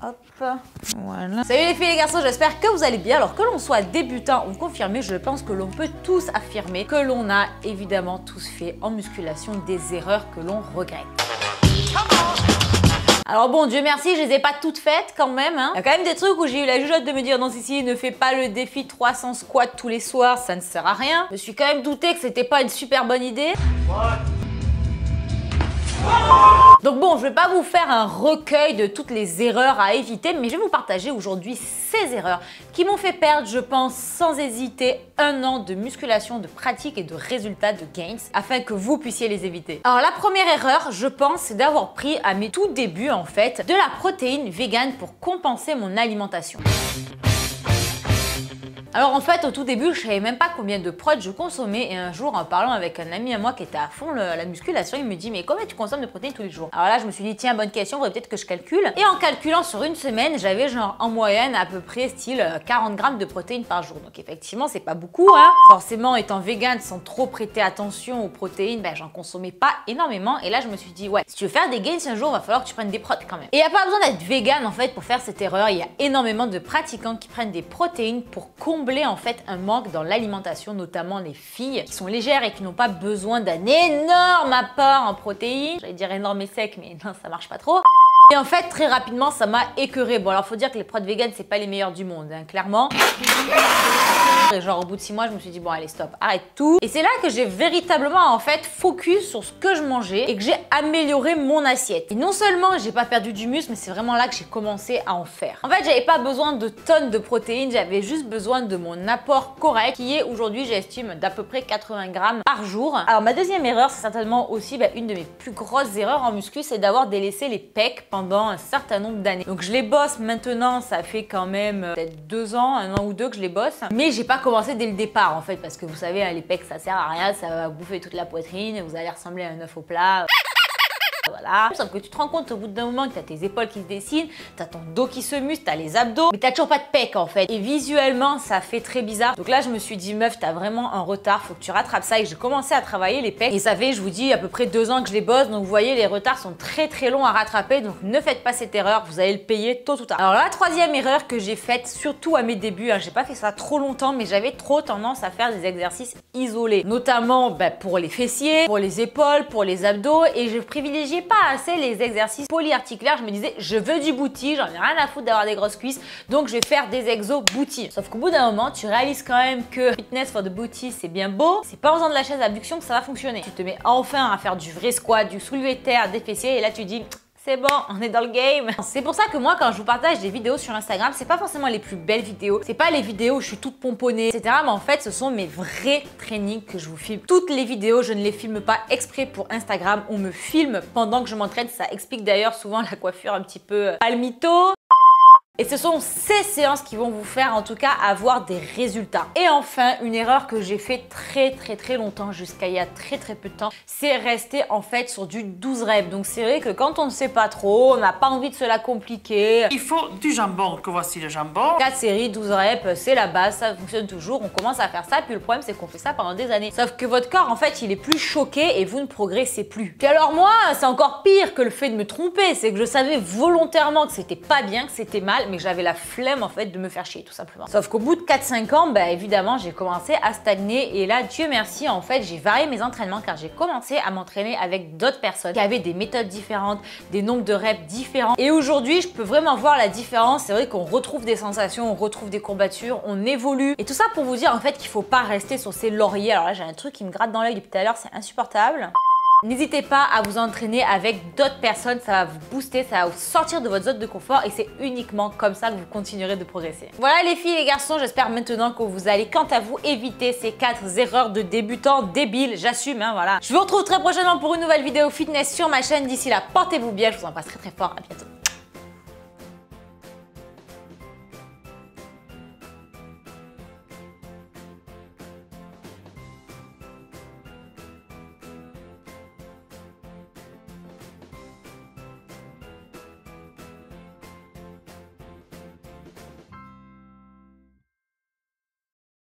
Hop, voilà. Salut les filles et les garçons, j'espère que vous allez bien. Alors que l'on soit débutant ou confirmé, je pense que l'on peut tous affirmer que l'on a évidemment tous fait en musculation des erreurs que l'on regrette. Alors bon, Dieu merci, je les ai pas toutes faites quand même. Il y a quand même des trucs où j'ai eu la jugeote de me dire non Sissi, ne fais pas le défi 300 squats tous les soirs, ça ne sert à rien. Je me suis quand même douté que c'était pas une super bonne idée. Donc bon, je vais pas vous faire un recueil de toutes les erreurs à éviter, mais je vais vous partager aujourd'hui ces erreurs qui m'ont fait perdre, je pense, sans hésiter, 1 an de musculation, de pratique et de résultats de gains, afin que vous puissiez les éviter. Alors la première erreur, je pense, c'est d'avoir pris à mes tout débuts, en fait, de la protéine végane pour compenser mon alimentation. Alors en fait, au tout début, je savais même pas combien de prods je consommais et un jour, en parlant avec un ami à moi qui était à fond la musculation, il me dit mais combien tu consommes de protéines tous les jours? Alors là, je me suis dit tiens, bonne question, faudrait peut-être que je calcule. Et en calculant sur une semaine, j'avais genre en moyenne à peu près style 40 grammes de protéines par jour. Donc effectivement, c'est pas beaucoup, hein. Forcément, étant végane sans trop prêter attention aux protéines, ben j'en consommais pas énormément. Et là, je me suis dit ouais, si tu veux faire des gains un jour, il va falloir que tu prennes des prods quand même. Et il n'y a pas besoin d'être végane en fait pour faire cette erreur. Il y a énormément de pratiquants qui prennent des protéines pour combler en fait un manque dans l'alimentation, notamment les filles qui sont légères et qui n'ont pas besoin d'un énorme apport en protéines. J'allais dire énorme et sec, mais non, ça marche pas trop. Et en fait, très rapidement, ça m'a écœuré. Bon, alors faut dire que les prods vegan, c'est pas les meilleurs du monde, hein, clairement. Et genre au bout de 6 mois, je me suis dit bon allez stop, arrête tout. Et c'est là que j'ai véritablement en fait focus sur ce que je mangeais et que j'ai amélioré mon assiette. Et non seulement j'ai pas perdu du muscle, mais c'est vraiment là que j'ai commencé à en faire. En fait, j'avais pas besoin de tonnes de protéines, j'avais juste besoin de mon apport correct qui est aujourd'hui, j'estime, d'à peu près 80 grammes par jour. Alors ma deuxième erreur, c'est certainement aussi une de mes plus grosses erreurs en muscu, c'est d'avoir délaissé les pecs pendant un certain nombre d'années. Donc je les bosse maintenant, ça fait quand même peut-être 2 ans, 1 an ou 2 que je les bosse, mais j'ai pas commencé dès le départ en fait, parce que vous savez, les pecs ça sert à rien, ça va bouffer toute la poitrine, vous allez ressembler à un œuf au plat. Voilà. Sauf que tu te rends compte au bout d'un moment que t'as tes épaules qui se dessinent, t'as ton dos qui se muscle, t'as les abdos, mais t'as toujours pas de pec en fait. Et visuellement, ça fait très bizarre. Donc là, je me suis dit, meuf, t'as vraiment un retard, faut que tu rattrapes ça. Et j'ai commencé à travailler les pecs. Et ça fait, je vous dis, à peu près 2 ans que je les bosse. Donc vous voyez, les retards sont très très longs à rattraper. Donc ne faites pas cette erreur, vous allez le payer tôt ou tard. Alors la troisième erreur que j'ai faite, surtout à mes débuts, hein, j'ai pas fait ça trop longtemps, mais j'avais trop tendance à faire des exercices isolés. Notamment pour les fessiers, pour les épaules, pour les abdos. Et je privilégiais pas assez les exercices polyarticulaires. Je me disais, je veux du booty, j'en ai rien à foutre d'avoir des grosses cuisses, donc je vais faire des exos booty. Sauf qu'au bout d'un moment, tu réalises quand même que fitness for the booty, c'est bien beau, c'est pas en faisant de la chaise à abduction que ça va fonctionner. Tu te mets enfin à faire du vrai squat, du soulevé de terre, des fessiers, et là tu dis c'est bon, on est dans le game. C'est pour ça que moi, quand je vous partage des vidéos sur Instagram, c'est pas forcément les plus belles vidéos. C'est pas les vidéos où je suis toute pomponnée, etc. Mais en fait, ce sont mes vrais trainings que je vous filme. Toutes les vidéos, je ne les filme pas exprès pour Instagram. On me filme pendant que je m'entraîne. Ça explique d'ailleurs souvent la coiffure un petit peu palmito. Et ce sont ces séances qui vont vous faire en tout cas avoir des résultats. Et enfin, une erreur que j'ai fait très longtemps, jusqu'à il y a très peu de temps, c'est rester en fait sur du 12 reps. Donc c'est vrai que quand on ne sait pas trop, on n'a pas envie de se la compliquer. Il faut du jambon, que voici le jambon. 4 séries, 12 reps, c'est la base, ça fonctionne toujours, on commence à faire ça, puis le problème c'est qu'on fait ça pendant des années. Sauf que votre corps en fait, il est plus choqué et vous ne progressez plus. Puis alors moi, c'est encore pire que le fait de me tromper, c'est que je savais volontairement que c'était pas bien, que c'était mal, mais que j'avais la flemme en fait de me faire chier tout simplement. Sauf qu'au bout de 4-5 ans, évidemment j'ai commencé à stagner et là Dieu merci en fait j'ai varié mes entraînements car j'ai commencé à m'entraîner avec d'autres personnes qui avaient des méthodes différentes, des nombres de reps différents et aujourd'hui je peux vraiment voir la différence. C'est vrai qu'on retrouve des sensations, on retrouve des courbatures, on évolue et tout ça pour vous dire en fait qu'il faut pas rester sur ses lauriers. Alors là j'ai un truc qui me gratte dans l'œil depuis tout à l'heure, c'est insupportable. N'hésitez pas à vous entraîner avec d'autres personnes, ça va vous booster, ça va vous sortir de votre zone de confort et c'est uniquement comme ça que vous continuerez de progresser. Voilà les filles et les garçons, j'espère maintenant que vous allez quant à vous éviter ces 4 erreurs de débutants débiles, j'assume, voilà. Je vous retrouve très prochainement pour une nouvelle vidéo fitness sur ma chaîne, d'ici là portez-vous bien, je vous embrasse très fort, à bientôt.